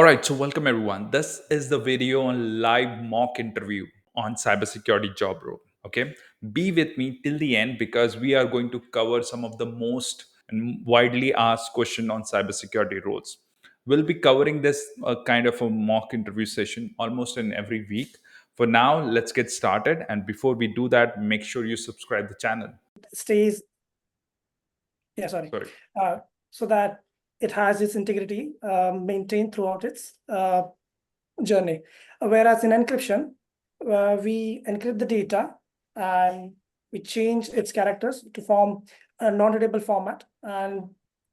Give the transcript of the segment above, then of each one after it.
All right, so welcome everyone. This is the video on live mock interview on cybersecurity job role. Okay, be with me till the end because we are going to cover some of the most and widely asked question on cybersecurity roles. We'll be covering this kind of a mock interview session almost in every week. For now, let's get started. And before we do that, make sure you subscribe the channel. Stays, Sorry. so that it has its integrity maintained throughout its journey. Whereas in encryption, we encrypt the data and we change its characters to form a non-readable format, and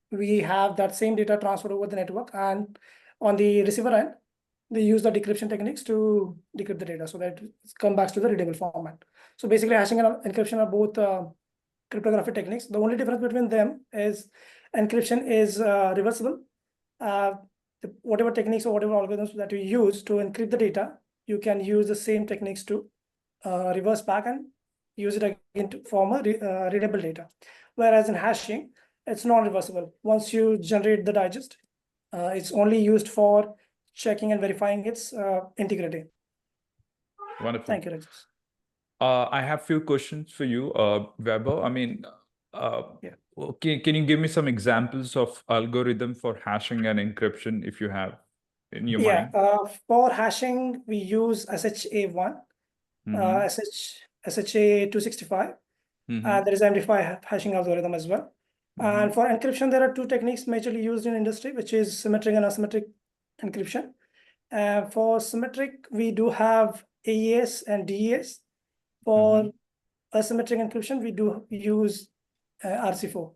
we have that same data transferred over the network. And on the receiver end, they use the decryption techniques to decrypt the data so that it comes back to the readable format. So basically, hashing and encryption are both cryptographic techniques. The only difference between them is encryption is reversible. Whatever techniques or whatever algorithms that you use to encrypt the data, you can use the same techniques to reverse back and use it again to form a readable data. Whereas in hashing, it's non-reversible. Once you generate the digest, it's only used for checking and verifying its integrity. Wonderful. Thank you, Rajesh. I have few questions for you, Weber. I mean, Yeah. okay, can you give me some examples of algorithm for hashing and encryption if you have in your mind? For hashing, we use SHA-1, SHA-265, and there is MD5 hashing algorithm as well. And for encryption, there are two techniques majorly used in industry, which is symmetric and asymmetric encryption. For symmetric, we do have AES and DES. For asymmetric encryption, we do use RC4.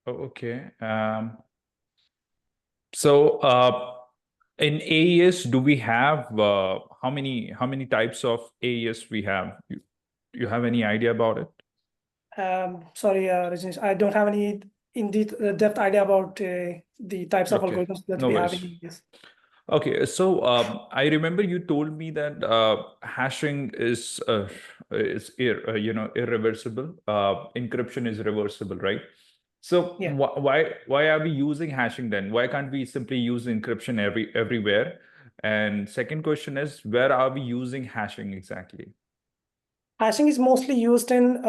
Oh, okay. So in AES, do we have how many types of AES we have? You have any idea about it? Sorry, Rajneesh, I don't have any depth idea about the types of algorithms that No we have worries. in AES. Okay, so I remember you told me that hashing is irreversible. Encryption is reversible, right? So Yeah. why are we using hashing then? Why can't we simply use encryption everywhere? And second question is, where are we using hashing exactly? Hashing is mostly used in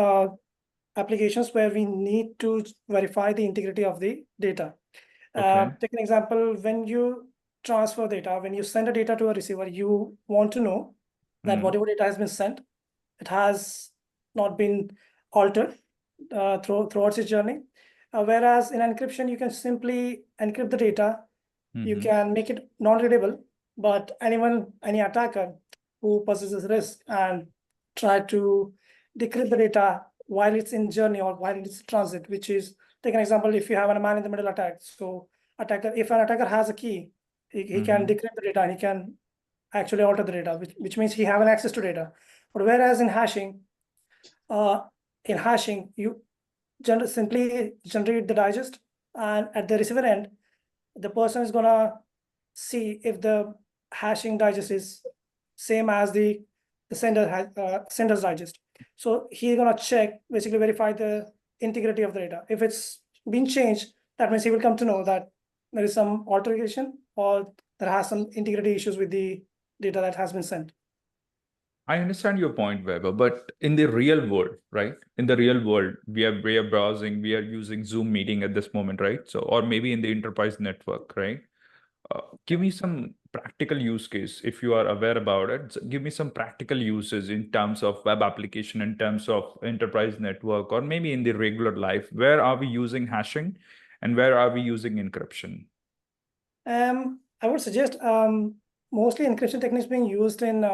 applications where we need to verify the integrity of the data. Okay. Take an example, when you transfer data, when you send a data to a receiver, you want to know that whatever data has been sent, it has not been altered throughout its journey. Whereas in encryption, you can simply encrypt the data, you can make it non-readable, but any attacker who possesses risk and try to decrypt the data while it's in journey or while it's transit, which is, take an example, if you have a man in the middle attack. So if an attacker has a key, he can decrypt the data and he can actually alter the data, which means he have an access to data. But whereas in hashing, you simply generate the digest, and at the receiver end, the person is gonna see if the hashing digest is same as the sender's digest. So he's gonna check, basically verify the integrity of the data. If it's been changed, that means he will come to know that there is some alteration or there has some integrity issues with the data that has been sent. I understand your point, Weber, but in the real world, right? In the real world, we are browsing, we are using Zoom meeting at this moment, right? So, or maybe in the enterprise network, right? Give me some practical use case if you are aware about it. So give me some practical uses in terms of web application, in terms of enterprise network, or maybe in the regular life. Where are we using hashing, and where are we using encryption? I would suggest mostly encryption techniques being used in.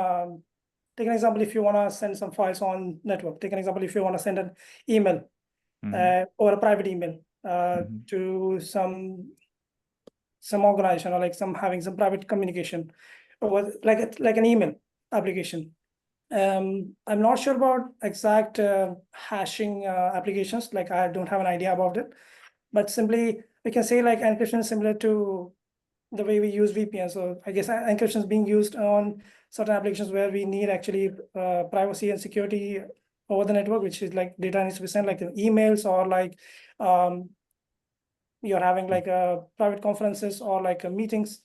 Take an example, if you want to send some files on network. Take an example, if you want to send an email or a private email to some organization, or like having some private communication, or like an email application. I'm not sure about exact hashing applications. Like, I don't have an idea about it, but simply we can say like encryption is similar to the way we use VPN. So I guess encryption is being used on certain applications where we need actually privacy and security over the network, which is like data needs to be sent, like emails or like you're having like a private conferences or like meetings.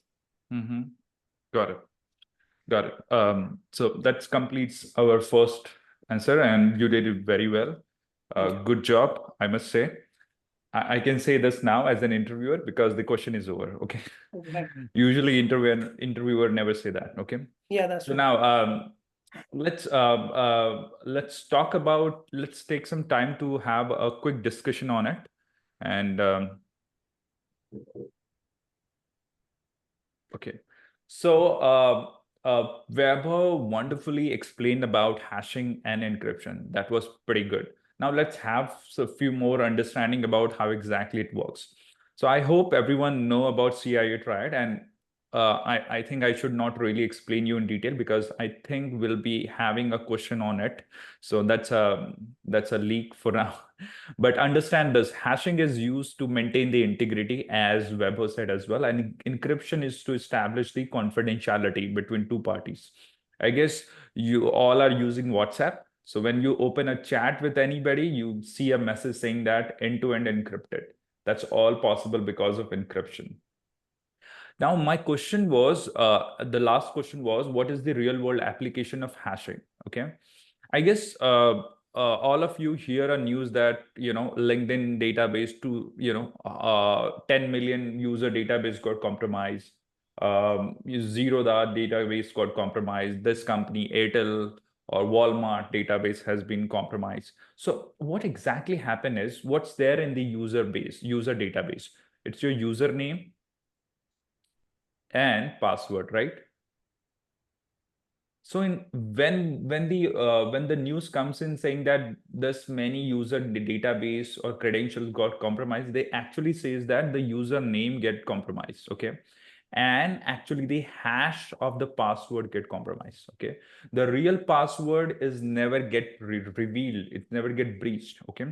Got it. Got it. So that completes our first answer, and you did it very well. Good job, I must say. I can say this now as an interviewer because the question is over. Okay. Usually interviewer never say that. Okay. Yeah, that's so right. now let's talk about, let's take some time to have a quick discussion on it. And okay. So Weber wonderfully explained about hashing and encryption. That was pretty good. Now let's have a few more understanding about how exactly it works. So I hope everyone know about CIA triad, and I think I should not really explain you in detail because I think we'll be having a question on it. So that's a leak for now. But understand this, hashing is used to maintain the integrity, as Weber said as well, and encryption is to establish the confidentiality between two parties. I guess you all are using WhatsApp. So when you open a chat with anybody, you see a message saying that end-to-end encrypted. That's all possible because of encryption. Now, my question was, the last question was, what is the real world application of hashing? Okay. I guess all of you hear a news that, LinkedIn database to, 10 million user database got compromised. Zero Dot database got compromised. This company, Airtel or Walmart database has been compromised. So what exactly happened is, what's there in the user database? It's your username and password, right? So when the news comes in saying that this many user database or credentials got compromised, they actually says that the username get compromised, okay, and actually the hash of the password get compromised, okay. The real password is never get revealed, it never get breached, okay.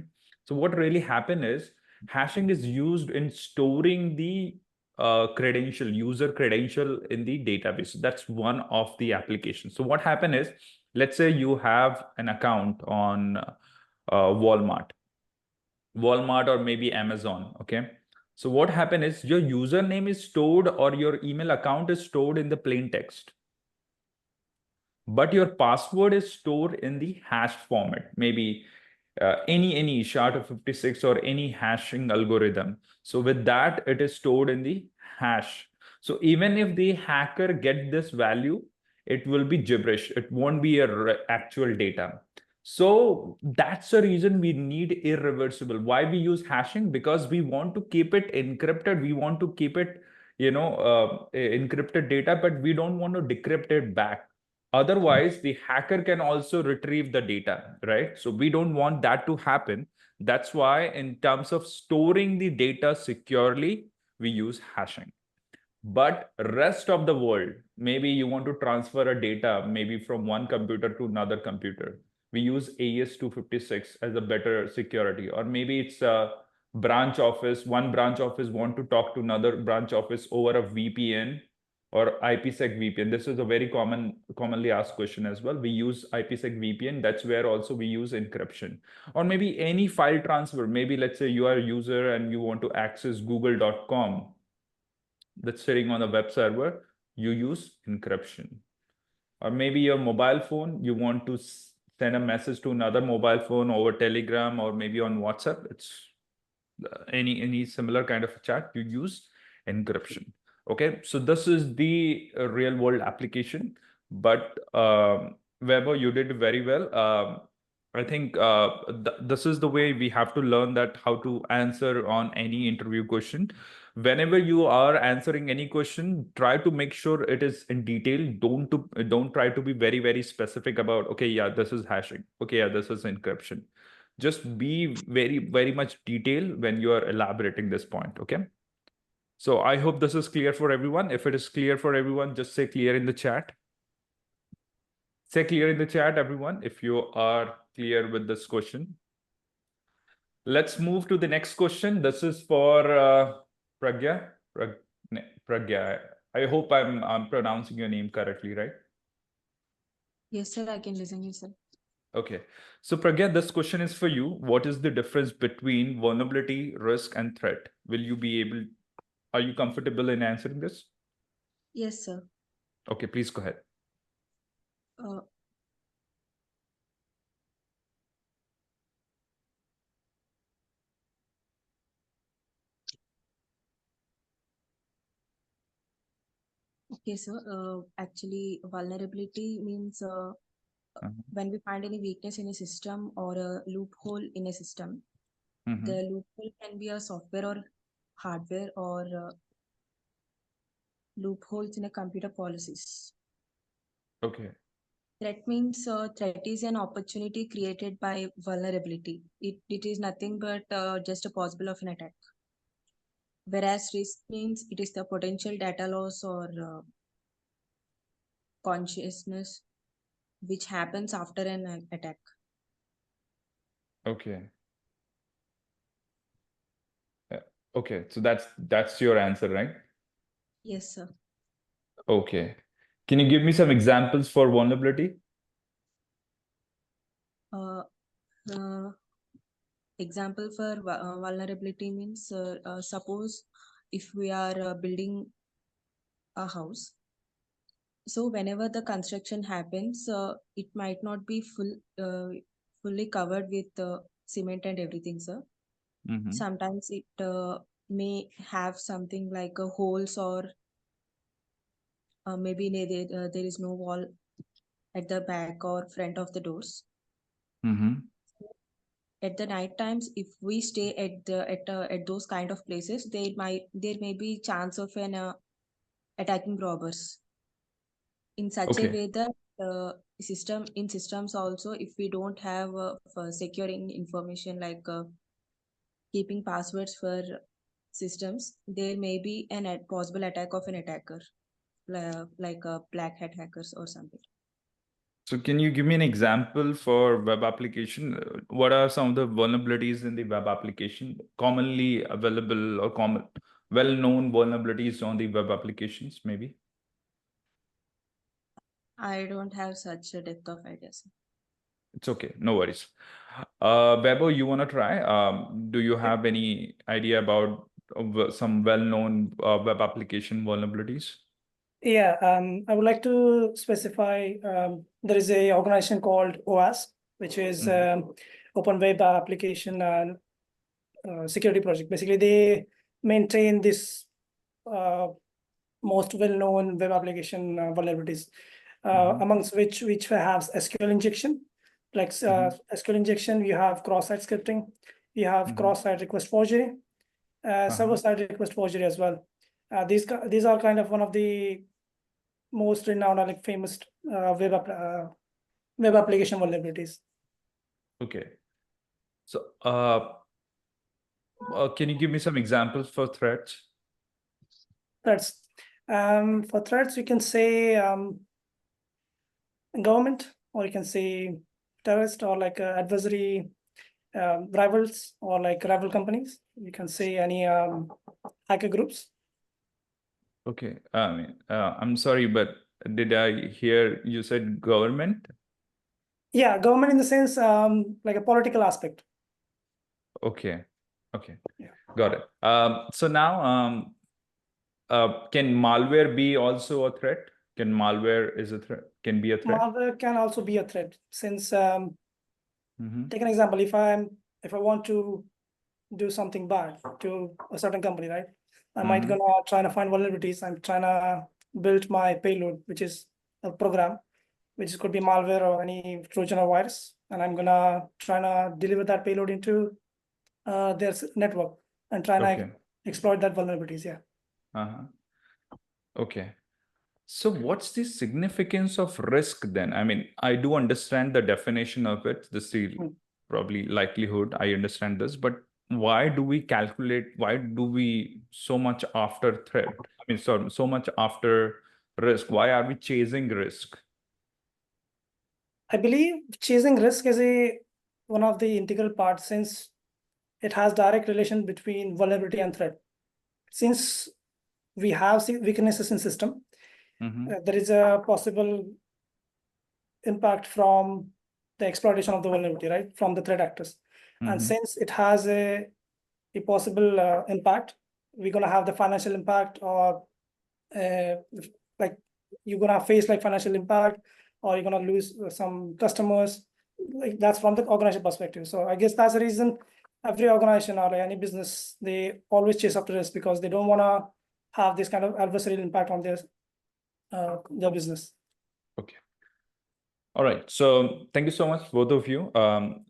So what really happened is, hashing is used in storing the user credential in the database. That's one of the applications. So what happened is, let's say you have an account on Walmart or maybe Amazon. Okay. So what happened is, your username is stored or your email account is stored in the plain text, but your password is stored in the hashed format, maybe any SHA-256 or any hashing algorithm. So with that, it is stored in the hash. So even if the hacker get this value, it will be gibberish. It won't be actual data. So that's the reason we need irreversible. Why we use hashing? Because we want to keep it encrypted. We want to keep it, encrypted data, but we don't want to decrypt it back. Otherwise, the hacker can also retrieve the data, right? So we don't want that to happen. That's why in terms of storing the data securely, we use hashing. But rest of the world, maybe you want to transfer a data, maybe from one computer to another computer. We use AES-256 as a better security, or maybe it's a branch office. One branch office want to talk to another branch office over a VPN or IPsec VPN. This is a very commonly asked question as well. We use IPsec VPN. That's where also we use encryption. Or maybe any file transfer. Maybe let's say you are a user and you want to access google.com that's sitting on a web server, you use encryption. Or maybe your mobile phone, you want to send a message to another mobile phone over Telegram or maybe on WhatsApp. It's any similar kind of a chat, you use encryption. Okay, so this is the real world application. But Weber, you did very well. I think this is the way we have to learn that how to answer on any interview question. Whenever you are answering any question, try to make sure it is in detail. Don't try to be very specific about, okay, yeah, this is hashing. Okay, yeah, this is encryption. Just be very much detailed when you are elaborating this point. Okay. So I hope this is clear for everyone. If it is clear for everyone, just say clear in the chat. Say clear in the chat, everyone, if you are clear with this question. Let's move to the next question. This is for Pragya. Pragya. I hope I'm pronouncing your name correctly, right? Yes, sir. I can listen you, sir. Okay. So Pragya, this question is for you. What is the difference between vulnerability, risk, and threat? Are you comfortable in answering this? Yes, sir. Okay, please go ahead. Uh, okay, sir. Actually, vulnerability means when we find any weakness in a system or a loophole in a system. The loophole can be a software or hardware or loopholes in a computer policies. Okay. Threat means threat is an opportunity created by vulnerability. It is nothing but just a possible of an attack. Whereas risk means it is the potential data loss or consciousness which happens after an attack. Okay. Okay. So that's your answer, right? Yes, sir. Okay. Can you give me some examples for vulnerability? Example for vulnerability means suppose if we are building a house, so whenever the construction happens, it might not be fully covered with cement and everything, sir. Sometimes it may have something like holes or maybe there is no wall at the back or front of the doors. At the night times, if we stay at those kind of places, there may be chance of an attacking robbers. In such a way that systems also, if we don't have for securing information like keeping passwords for systems, there may be an possible attack of an attacker, like black hat hackers or something. So can you give me an example for web application? What are some of the vulnerabilities in the web application commonly available or well-known vulnerabilities on the web applications, maybe? I don't have such a depth of ideas. It's okay, no worries. Bebo, you want to try? Do you have any idea about some well-known web application vulnerabilities? Yeah, I would like to specify there is a organization called OAS, which is Open Web Application and Security Project. Basically, they maintain this most well-known web application vulnerabilities, amongst which have SQL injection. Like SQL injection, you have cross-site scripting, you have cross-site request forgery, server-side request forgery as well. These are kind of one of the most renowned or like famous web application vulnerabilities. Okay. So can you give me some examples for threats? Threats. For threats, you can say government, or you can say terrorist, or like adversary rivals, or like rival companies. You can say any hacker groups. Okay. I'm sorry, but did I hear you said government? Yeah, government in the sense like a political aspect. Okay. Okay. Yeah. Got it. So now, can malware be also a threat? Can malware is a threat? Can be a threat? Malware can also be a threat, since take an example. If I want to do something bad to a certain company, right? I might gonna try to find vulnerabilities. I'm trying to build my payload, which is a program, which could be malware or any Trojan or virus, and I'm gonna try to deliver that payload into their network and try to exploit that vulnerabilities. Yeah. Okay. So what's the significance of risk then? I mean, I do understand the definition of it, probably likelihood. I understand this, but why do we so much after threat? I mean, so much after risk. Why are we chasing risk? I believe chasing risk is one of the integral parts, since it has direct relation between vulnerability and threat. Since we have weaknesses in system, there is a possible impact from the exploitation of the vulnerability, right, from the threat actors. And since it has a possible impact, we're going to have the financial impact, or like you're going to face like financial impact, or you're going to lose some customers. Like that's from the organization perspective. So I guess that's the reason every organization or any business, they always chase after risk, because they don't want to have this kind of adversarial impact on their business. Okay. All right. So thank you so much, both of you.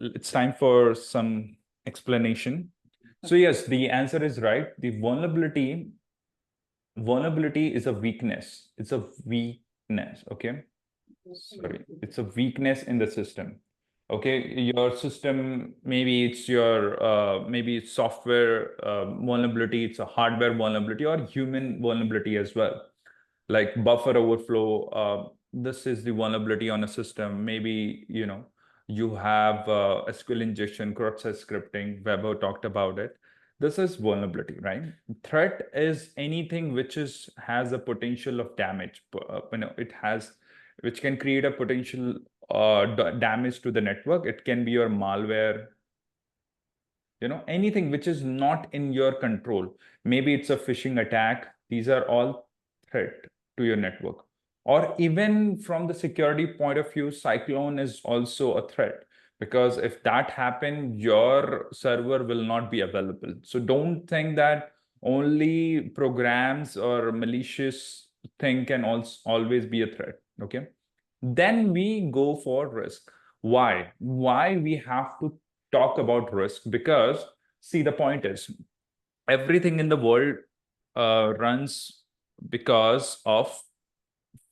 It's time for some explanation. So yes, the answer is right. The vulnerability is a weakness. It's a weakness. Okay. Sorry, it's a weakness in the system. Okay, your system, maybe it's your maybe it's software vulnerability, it's a hardware vulnerability, or human vulnerability as well, like buffer overflow. This is the vulnerability on a system. Maybe you have SQL injection, cross-site scripting. Weber talked about it. This is vulnerability, right? Threat is anything which has a potential of damage. Which can create a potential damage to the network. It can be your malware, anything which is not in your control. Maybe it's a phishing attack. These are all threat to your network. Or even from the security point of view, cyclone is also a threat, because if that happens, your server will not be available. So don't think that only programs or malicious thing can always be a threat. Okay. Then we go for risk. Why we have to talk about risk? Because see, the point is, everything in the world runs because of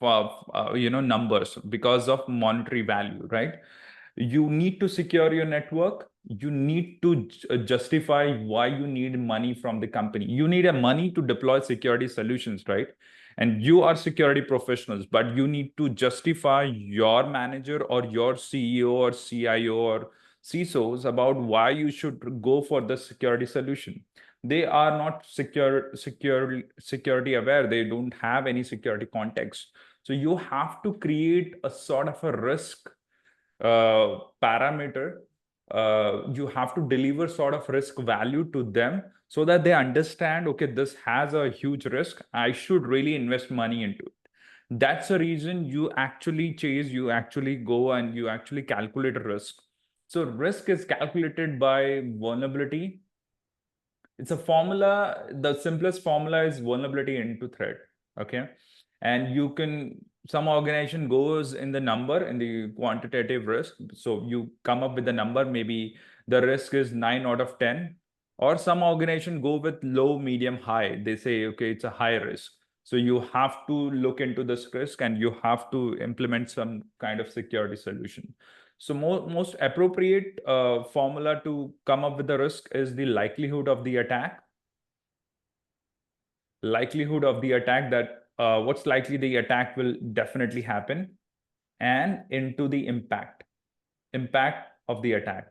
numbers, because of monetary value, right? You need to secure your network. You need to justify why you need money from the company. You need money to deploy security solutions, right? And you are security professionals, but you need to justify your manager or your CEO or CIO or CISOs about why you should go for the security solution. They are not security aware. They don't have any security context. So you have to create a sort of a risk parameter. You have to deliver sort of risk value to them, so that they understand, okay, this has a huge risk. I should really invest money into it. That's the reason you actually go and you actually calculate risk. So risk is calculated by vulnerability. It's a formula. The simplest formula is vulnerability into threat. Okay. And some organization goes in the number, in the quantitative risk. So you come up with a number, maybe the risk is 9 out of 10, or some organization go with low, medium, high. They say, okay, it's a high risk. So you have to look into this risk and you have to implement some kind of security solution. So most appropriate formula to come up with the risk is the likelihood of the attack. Likelihood of the attack, that what's likely the attack will definitely happen, and into the impact of the attack.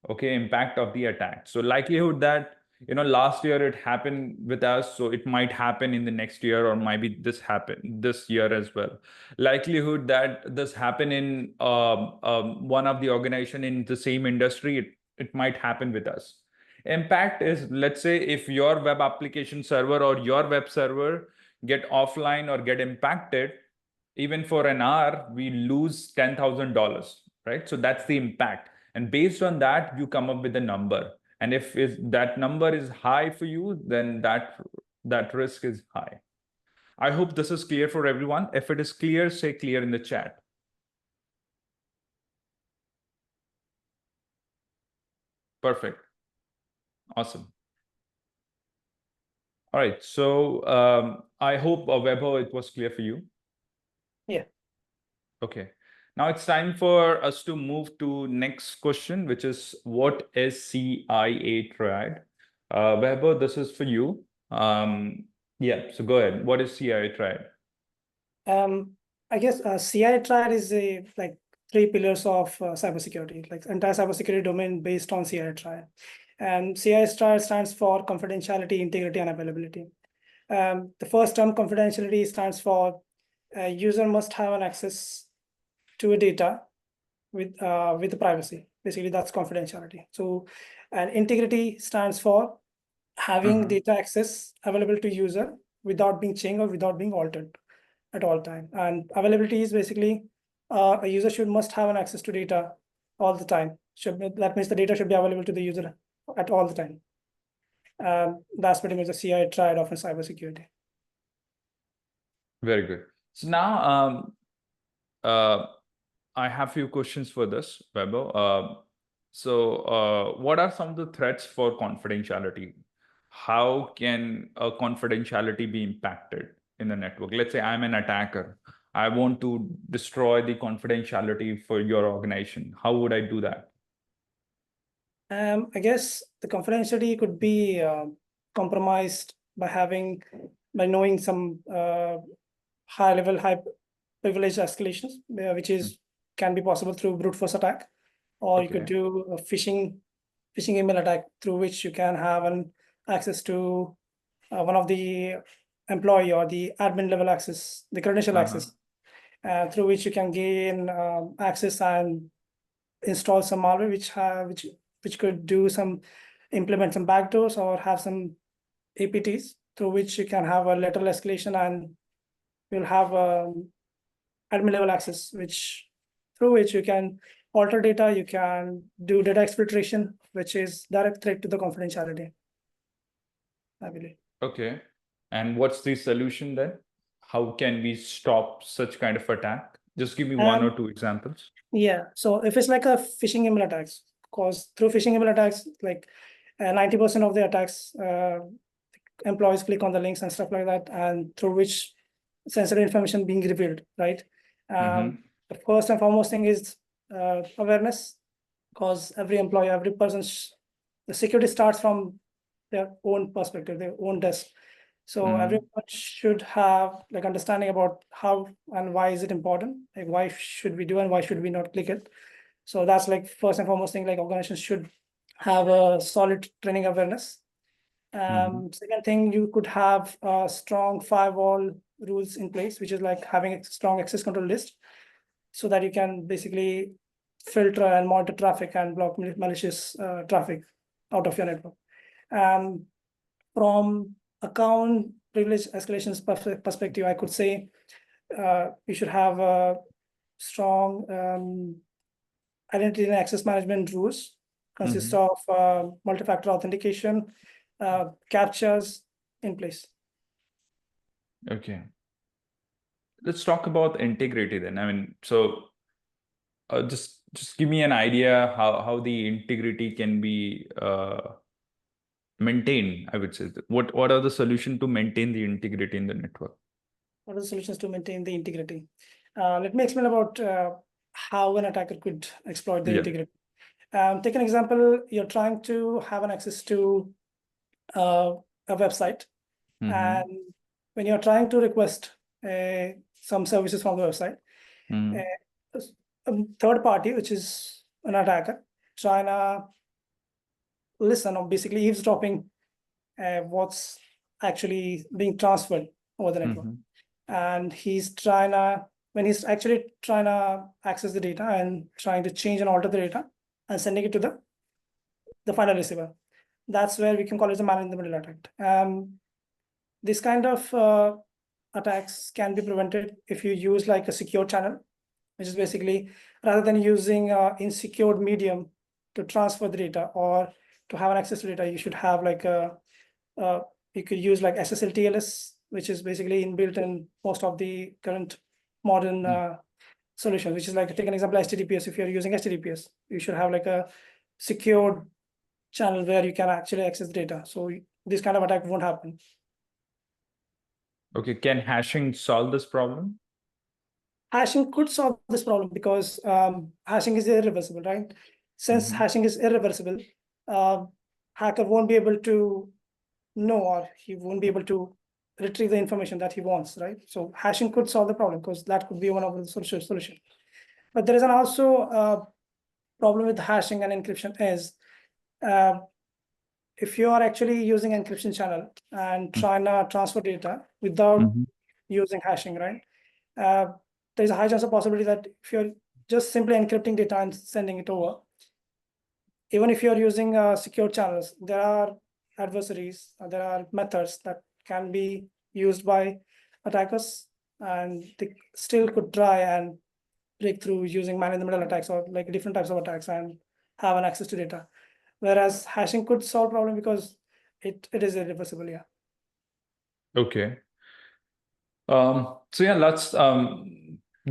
Okay, impact of the attack. So likelihood that last year it happened with us, so it might happen in the next year, or maybe this happen this year as well. Likelihood that this happen in one of the organization in the same industry, it might happen with us. Impact is, let's say, if your web application server or your web server get offline or get impacted, even for an hour, we lose $10,000, right? So that's the impact. And based on that, you come up with a number. And if that number is high for you, then that risk is high. I hope this is clear for everyone. If it is clear, say clear in the chat. Perfect. Awesome. All right. So I hope, Weber, it was clear for you. Yeah. Okay. Now it's time for us to move to next question, which is, what is CIA triad? Weber, this is for you. Yeah, so go ahead. What is CIA triad? I guess CIA triad is like 3 pillars of cybersecurity, like entire cybersecurity domain based on CIA triad. And CIA triad stands for confidentiality, integrity, and availability. The first term, confidentiality, stands for user must have an access to a data with the privacy. Basically, that's confidentiality. So, and integrity stands for having data access available to user without being changed or without being altered at all time. And availability is basically a user must have an access to data all the time. That means the data should be available to the user at all the time. That's pretty much the CI triad of cybersecurity. Very good. So now I have a few questions for this, Weber. What are some of the threats for confidentiality? How can a confidentiality be impacted in the network? Let's say I'm an attacker. I want to destroy the confidentiality for your organization. How would I do that? I guess the confidentiality could be compromised by knowing some high privilege escalations, which can be possible through brute force attack, or you could do a phishing email attack through which you can have an access to one of the employee or the admin level access, the credential access, through which you can gain access and install some malware which could implement some backdoors or have some APTs through which you can have a lateral escalation, and you'll have admin level access, through which you can alter data, you can do data exfiltration, which is direct threat to the confidentiality, I believe. Okay. And what's the solution then? How can we stop such kind of attack? Just give me one or two examples. Yeah. So if it's like a phishing email attacks, because through phishing email attacks, like 90% of the attacks, employees click on the links and stuff like that, and through which sensitive information being revealed, right? The first and foremost thing is awareness, because every employee, every person, the security starts from their own perspective, their own desk. So everyone should have like understanding about how and why is it important, like why should we do and why should we not click it. So that's like first and foremost thing, like organizations should have a solid training awareness. Second thing, you could have strong firewall rules in place, which is like having a strong access control list, so that you can basically filter and monitor traffic and block malicious traffic out of your network. From account privilege escalations perspective, I could say you should have a strong identity and access management rules, consist of multi-factor authentication, captures in place. Okay. Let's talk about integrity then. I mean, so just give me an idea how the integrity can be maintained, I would say. What are the solutions to maintain the integrity in the network? What are the solutions to maintain the integrity? Let me explain about how an attacker could exploit the integrity. Take an example, you're trying to have an access to a website, and when you're trying to request some services from the website, a third party, which is an attacker, trying to listen or basically eavesdropping what's actually being transferred over the network. And when he's actually trying to access the data and trying to change and alter the data and sending it to the final receiver, that's where we can call it a man-in-the-middle attack. This kind of attacks can be prevented if you use like a secure channel, which is basically rather than using insecure medium to transfer the data or to have an access to data, you should have like you could use like SSL-TLS, which is basically inbuilt in most of the current modern solutions, which is like, take an example, HTTPS. If you're using HTTPS, you should have like a secured channel where you can actually access data. So this kind of attack won't happen. Okay, can hashing solve this problem? Hashing could solve this problem because hashing is irreversible, right? Since hashing is irreversible, hacker won't be able to know, or he won't be able to retrieve the information that he wants, right? So hashing could solve the problem because that could be one of the solutions. But there is also problem with hashing and encryption is if you are actually using encryption channel and trying to transfer data without using hashing, right? There's a high chance of possibility that if you're just simply encrypting data and sending it over. Even if you're using secure channels, there are adversaries, there are methods that can be used by attackers, and they still could try and break through using man-in-the-middle attacks or like different types of attacks and have an access to data. Whereas hashing could solve problem because it is irreversible. Yeah. Okay. So yeah, let's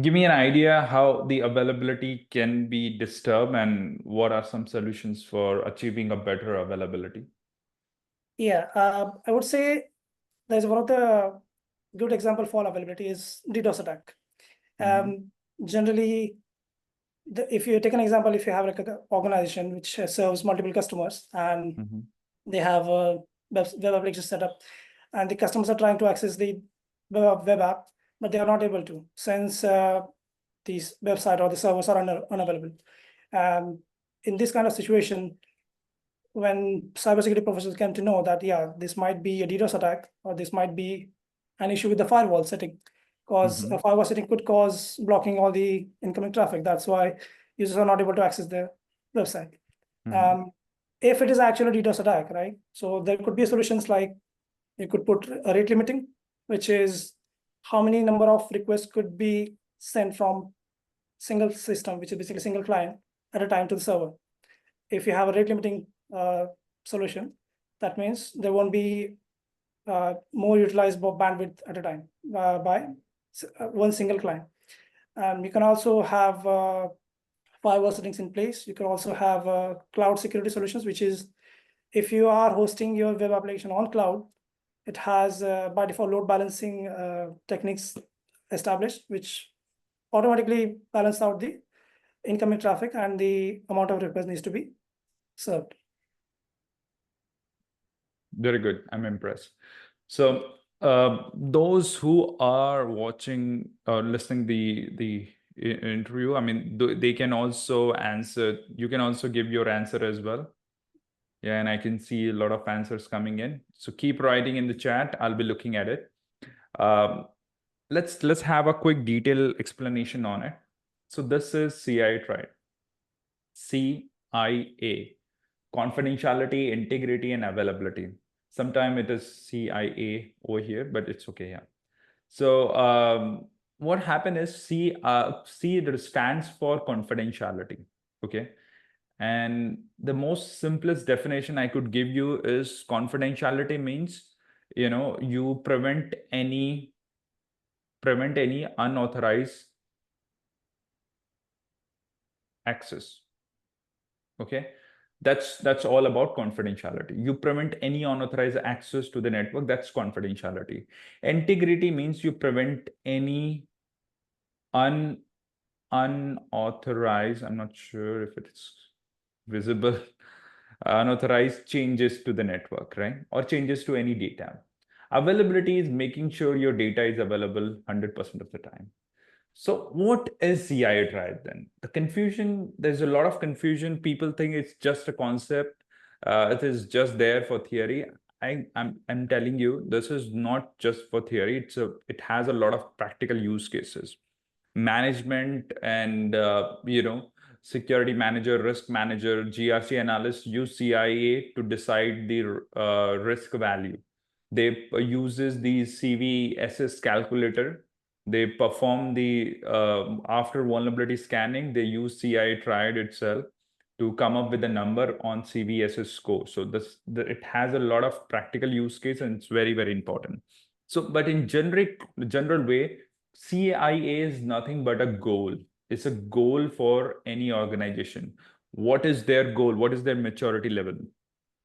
give me an idea how the availability can be disturbed and what are some solutions for achieving a better availability. Yeah, I would say there's one of the good example for availability is DDoS attack. Generally, if you take an example, if you have like an organization which serves multiple customers and they have a web application set up, and the customers are trying to access the web app, but they are not able to since these website or the servers are unavailable. In this kind of situation, when cybersecurity professionals came to know that, yeah, this might be a DDoS attack or this might be an issue with the firewall setting, because a firewall setting could cause blocking all the incoming traffic. That's why users are not able to access the website. If it is actually a DDoS attack, right? So there could be solutions like you could put a rate limiting, which is how many number of requests could be sent from single system, which is basically single client at a time to the server. If you have a rate limiting solution, that means there won't be more utilized bandwidth at a time by one single client. And you can also have firewall settings in place. You can also have cloud security solutions, which is if you are hosting your web application on cloud, it has by default load balancing techniques established, which automatically balance out the incoming traffic and the amount of requests needs to be served. Very good. I'm impressed. So those who are watching or listening the interview, I mean, they can also answer. You can also give your answer as well. Yeah, and I can see a lot of answers coming in. So keep writing in the chat. I'll be looking at it. Let's have a quick detailed explanation on it. So this is CIA triad. CIA, confidentiality, integrity, and availability. Sometimes it is CIA over here, but it's okay. Yeah. So what happened is C stands for confidentiality. Okay. And the most simplest definition I could give you is confidentiality means, you prevent any unauthorized access. Okay. That's all about confidentiality. You prevent any unauthorized access to the network. That's confidentiality. Integrity means you prevent any unauthorized, I'm not sure if it's visible, unauthorized changes to the network, right? Or changes to any data. Availability is making sure your data is available 100% of the time. So what is CIA triad then? The confusion, there's a lot of confusion. People think it's just a concept. It is just there for theory. I'm telling you, this is not just for theory. It has a lot of practical use cases. Management and security manager, risk manager, GRC analysts use CIA to decide the risk value. They uses the CVSS calculator. They perform the after vulnerability scanning. They use CIA triad itself to come up with a number on CVSS score. So it has a lot of practical use case, and it's very, very important. So, but in general way, CIA is nothing but a goal. It's a goal for any organization. What is their goal? What is their maturity level?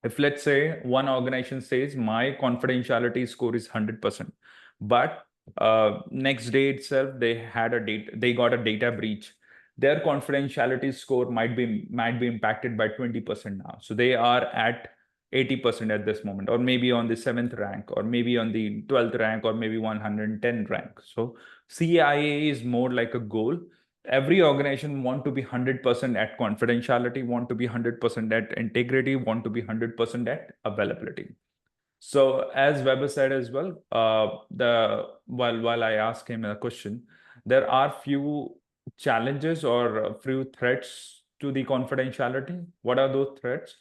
If let's say one organization says my confidentiality score is 100%, but next day itself they got a data breach, their confidentiality score might be impacted by 20% now. So they are at 80% at this moment, or maybe on the 7th rank, or maybe on the 12th rank, or maybe 110 rank. So CIA is more like a goal. Every organization want to be 100% at confidentiality, want to be 100% at integrity, want to be 100% at availability. So as Weber said as well, while I ask him a question, there are few challenges or a few threats to the confidentiality. What are those threats?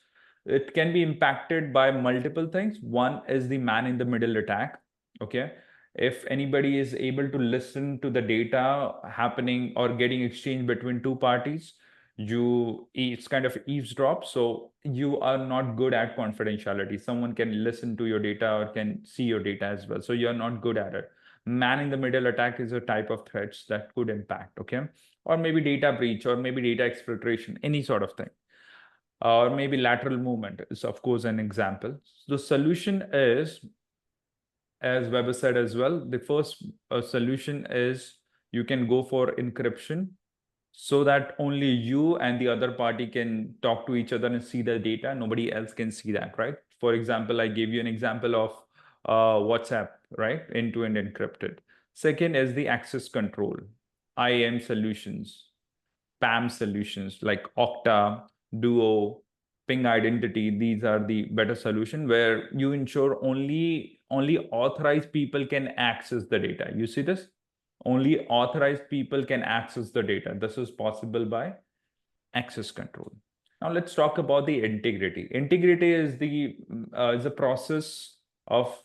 It can be impacted by multiple things. One is the man in the middle attack. Okay. If anybody is able to listen to the data happening or getting exchanged between two parties, it's kind of eavesdrop. So you are not good at confidentiality. Someone can listen to your data or can see your data as well. So you're not good at it. Man in the middle attack is a type of threats that could impact, okay? Or maybe data breach, or maybe data exfiltration, any sort of thing. Or maybe lateral movement is, of course, an example. The solution is, as Weber said as well, the first solution is you can go for encryption so that only you and the other party can talk to each other and see the data. Nobody else can see that, right? For example, I gave you an example of WhatsApp, right? End-to-end encrypted. Second is the access control, IAM solutions, PAM solutions like Okta, Duo, Ping Identity. These are the better solution where you ensure only authorized people can access the data. You see this? Only authorized people can access the data. This is possible by access control. Now let's talk about the integrity. Integrity is the process of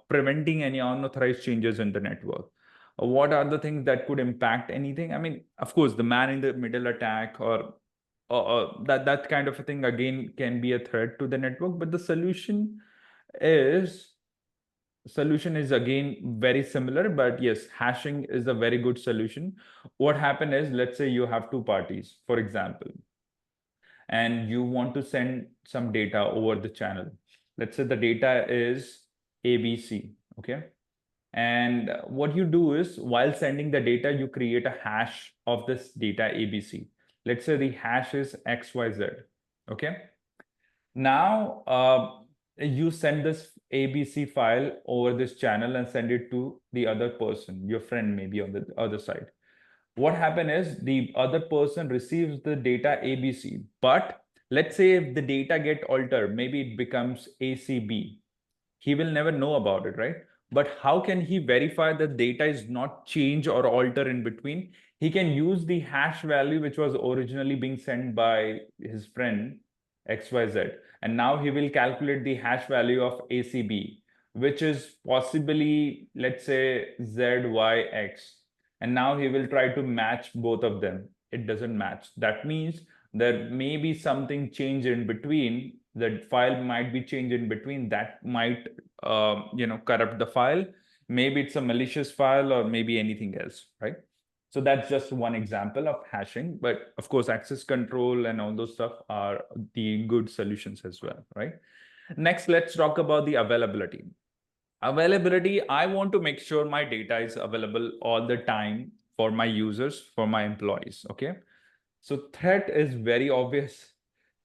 preventing any unauthorized changes in the network. What are the things that could impact anything? I mean, of course, the man in the middle attack or that kind of a thing again can be a threat to the network. But the solution is again very similar, but yes, hashing is a very good solution. What happened is, let's say you have two parties, for example, and you want to send some data over the channel. Let's say the data is ABC, okay? And what you do is, while sending the data, you create a hash of this data ABC. Let's say the hash is XYZ, okay? Now, you send this ABC file over this channel and send it to the other person, your friend maybe on the other side. What happened is the other person receives the data ABC, but let's say if the data get altered, maybe it becomes ACB. He will never know about it, right? But how can he verify that data is not change or alter in between? He can use the hash value which was originally being sent by his friend XYZ. And now he will calculate the hash value of ACB, which is possibly, let's say, ZYX. And now he will try to match both of them. It doesn't match. That means there may be something changed in between. The file might be changed in between. That might corrupt the file. Maybe it's a malicious file or maybe anything else, right? So that's just one example of hashing. But of course, access control and all those stuff are the good solutions as well, right? Next, let's talk about the availability. Availability, I want to make sure my data is available all the time for my users, for my employees, okay? So threat is very obvious.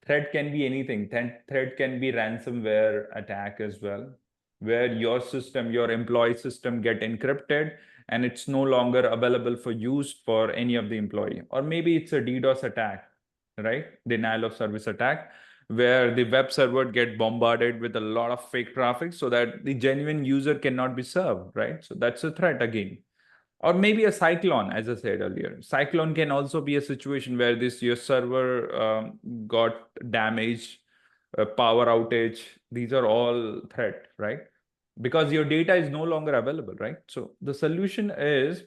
Threat can be anything. Threat can be ransomware attack as well, where your system, your employee system get encrypted and it's no longer available for use for any of the employee. Or maybe it's a DDoS attack, right? Denial of service attack, where the web server get bombarded with a lot of fake traffic so that the genuine user cannot be served, right? So that's a threat again. Or maybe a cyclone, as I said earlier. Cyclone can also be a situation where your server got damaged, power outage. These are all threat, right? Because your data is no longer available, right? So the solution is,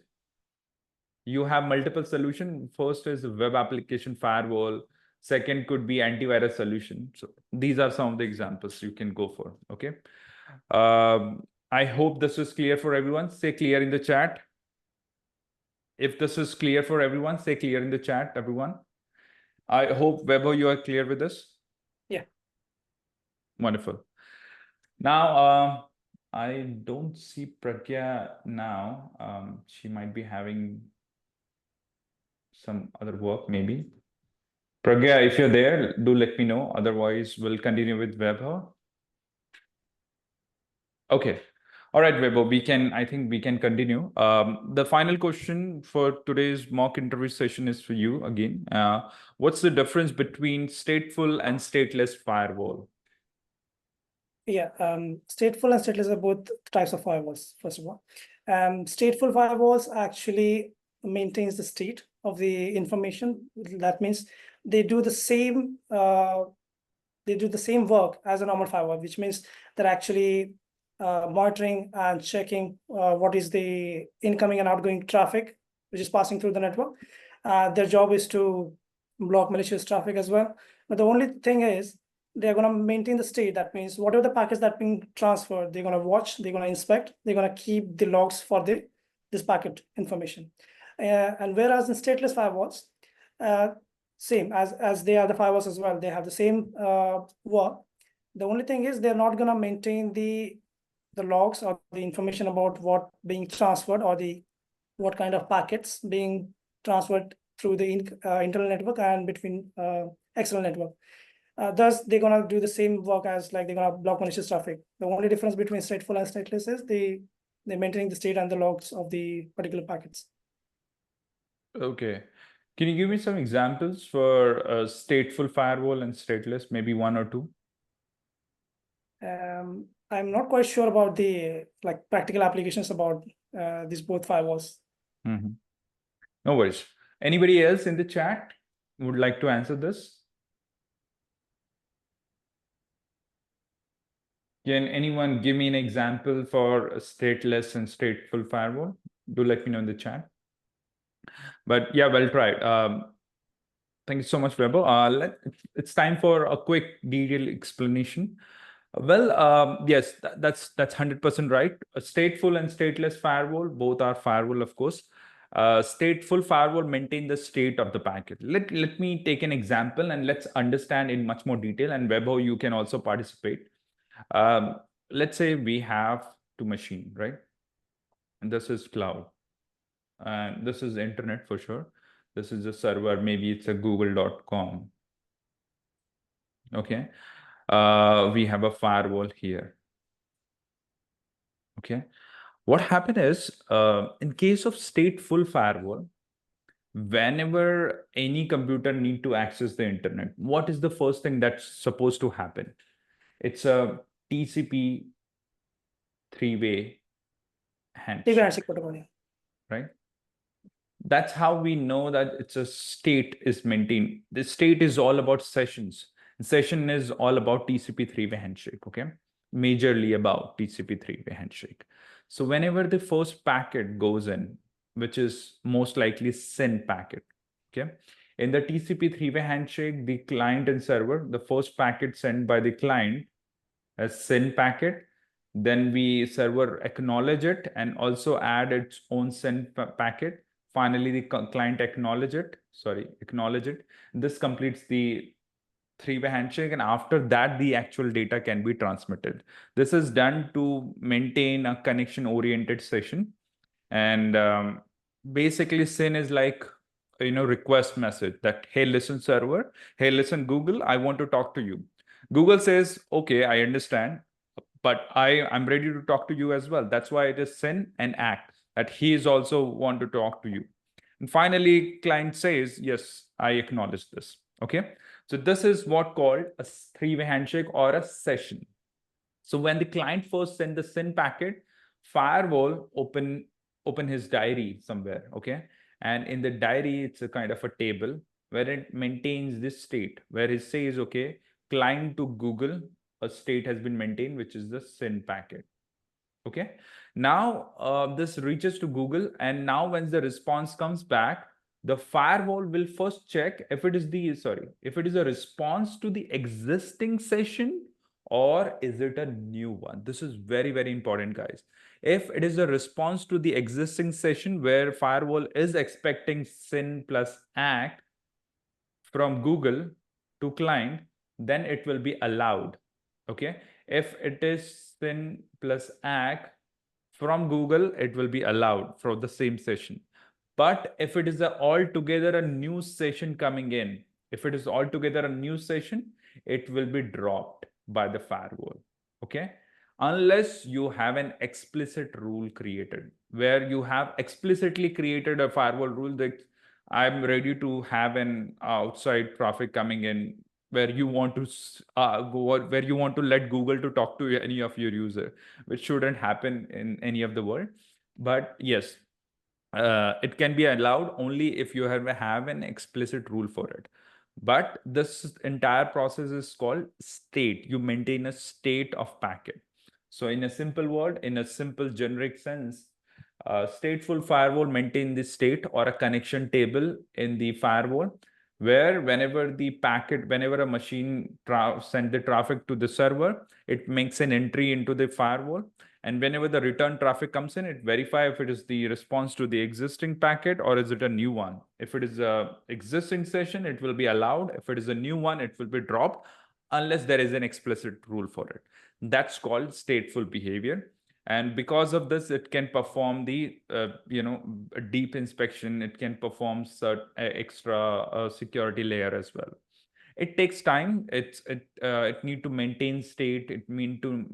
you have multiple solutions. First is web application firewall. Second could be antivirus solution. So these are some of the examples you can go for, okay? I hope this is clear for everyone. Say clear in the chat. If this is clear for everyone, say clear in the chat, everyone. I hope, Weber, you are clear with this. Yeah. Wonderful. Now, I don't see Pragya now. She might be having some other work, maybe. Pragya, if you're there, do let me know. Otherwise, we'll continue with Weber. Okay. All right, Weber, I think we can continue. The final question for today's mock interview session is for you again. What's the difference between stateful and stateless firewall? Yeah, stateful and stateless are both types of firewalls, first of all. Stateful firewalls actually maintains the state of the information. That means they do the same work as a normal firewall, which means they're actually monitoring and checking what is the incoming and outgoing traffic which is passing through the network. Their job is to block malicious traffic as well. But the only thing is they're going to maintain the state. That means whatever the packets that being transferred, they're going to watch, they're going to inspect, they're going to keep the logs for this packet information. And whereas in stateless firewalls, same as they are the firewalls as well, they have the same work. The only thing is they're not going to maintain the logs or the information about what being transferred or what kind of packets being transferred through the internal network and between external network. Thus, they're going to do the same work as like they're going to block malicious traffic. The only difference between stateful and stateless is they're maintaining the state and the logs of the particular packets. Okay. Can you give me some examples for a stateful firewall and stateless, maybe one or two? I'm not quite sure about the practical applications about these both firewalls. Mm-hmm. No worries. Anybody else in the chat would like to answer this? Can anyone give me an example for a stateless and stateful firewall? Do let me know in the chat. But yeah, well tried. Thank you so much, Weber. It's time for a quick detailed explanation. Well, yes, that's 100% right. A stateful and stateless firewall, both are firewall, of course. Stateful firewall maintain the state of the packet. Let me take an example and let's understand in much more detail. And Weber, you can also participate. Let's say we have two machines, right? And this is cloud. And this is internet for sure. This is a server, maybe it's a google.com. Okay. We have a firewall here. Okay. What happened is, in case of stateful firewall, whenever any computer need to access the internet, what is the first thing that's supposed to happen? It's a TCP three-way handshake, right? That's how we know that it's a state is maintained. The state is all about sessions. Session is all about TCP three-way handshake, okay? Majorly about TCP three-way handshake. So whenever the first packet goes in, which is most likely SYN packet, okay? In the TCP three-way handshake, the client and server, the first packet sent by the client as SYN packet, then server acknowledge it and also add its own SYN packet. Finally, the client acknowledge it. This completes the three-way handshake, and after that, the actual data can be transmitted. This is done to maintain a connection-oriented session. And basically, SYN is like, request message that, hey, listen, server. Hey, listen, Google, I want to talk to you. Google says, okay, I understand, but I'm ready to talk to you as well. That's why it is SYN and ACT, that he is also want to talk to you. And finally, client says, yes, I acknowledge this. Okay. So this is what called a three-way handshake or a session. So when the client first send the SYN packet, firewall open his diary somewhere. Okay. And in the diary, it's a kind of a table where it maintains this state, where it says, okay, client to Google, a state has been maintained, which is the SYN packet. Okay. Now this reaches to Google, and now when the response comes back, the firewall will first check if it is a response to the existing session or is it a new one. This is very, very important, guys. If it is a response to the existing session where firewall is expecting SYN plus ACT from Google to client, then it will be allowed. Okay. If it is SYN plus ACT from Google, it will be allowed for the same session. But if it is altogether a new session coming in, it will be dropped by the firewall. Okay. Unless you have an explicit rule created, where you have explicitly created a firewall rule that I'm ready to have an outside traffic coming in, where you want to let Google to talk to any of your user, which shouldn't happen in any of the world. But yes, it can be allowed only if you have an explicit rule for it. But this entire process is called state. You maintain a state of packet. So in a simple word, in a simple generic sense, stateful firewall maintain the state or a connection table in the firewall, where whenever a machine send the traffic to the server, it makes an entry into the firewall. And whenever the return traffic comes in, it verify if it is the response to the existing packet or is it a new one. If it is a existing session, it will be allowed. If it is a new one, it will be dropped unless there is an explicit rule for it. That's called stateful behavior. And because of this, it can perform the deep inspection. It can perform extra security layer as well. It takes time. It need to maintain state. It mean to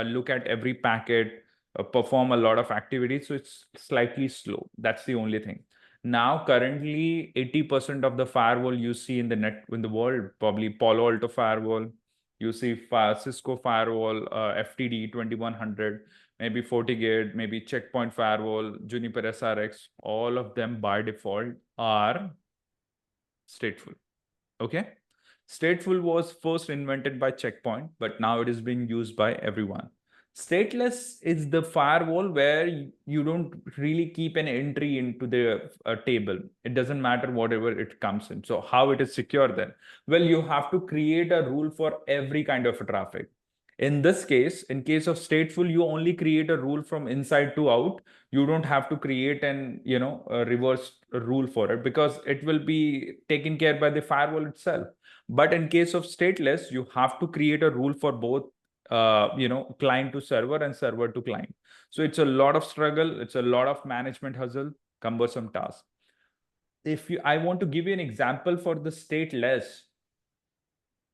look at every packet, perform a lot of activity. So it's slightly slow. That's the only thing. Now, currently, 80% of the firewall you see in the world, probably Palo Alto firewall, you see Cisco firewall, FTD 2100, maybe FortiGate, maybe Checkpoint firewall, Juniper SRX, all of them by default are stateful. Okay. Stateful was first invented by Checkpoint, but now it is being used by everyone. Stateless is the firewall where you don't really keep an entry into the table. It doesn't matter whatever it comes in. So how it is secure then? Well, you have to create a rule for every kind of traffic. In this case, in case of stateful, you only create a rule from inside to out. You don't have to create a reverse rule for it because it will be taken care by the firewall itself. But in case of stateless, you have to create a rule for both, client to server and server to client. So it's a lot of struggle. It's a lot of management hustle, cumbersome task. I want to give you an example for the stateless.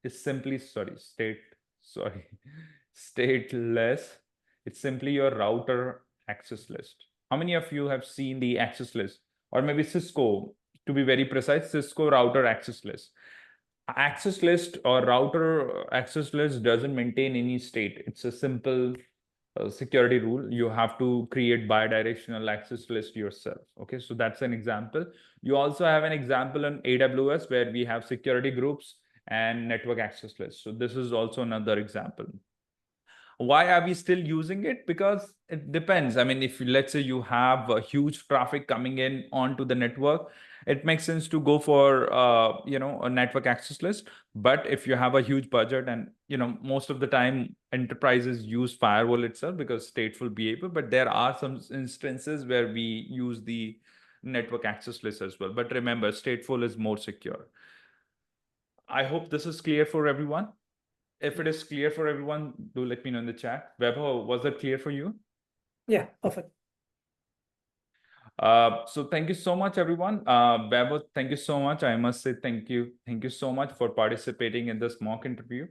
It's simply, stateless. It's simply your router access list. How many of you have seen the access list? Or maybe Cisco, to be very precise, Cisco router access list. Access list or router access list doesn't maintain any state. It's a simple security rule. You have to create bidirectional access list yourself. Okay, so that's an example. You also have an example in AWS where we have security groups and network access list. So this is also another example. Why are we still using it? Because it depends. I mean, if let's say you have a huge traffic coming in onto the network, it makes sense to go for a network access list. But if you have a huge budget and most of the time enterprises use firewall itself because stateful behavior, but there are some instances where we use the network access list as well. But remember, stateful is more secure. I hope this is clear for everyone. If it is clear for everyone, do let me know in the chat. Vaibhav, was that clear for you? Yeah, perfect. So thank you so much, everyone. Vaibhav, thank you so much. I must say thank you. Thank you so much for participating in this mock interview.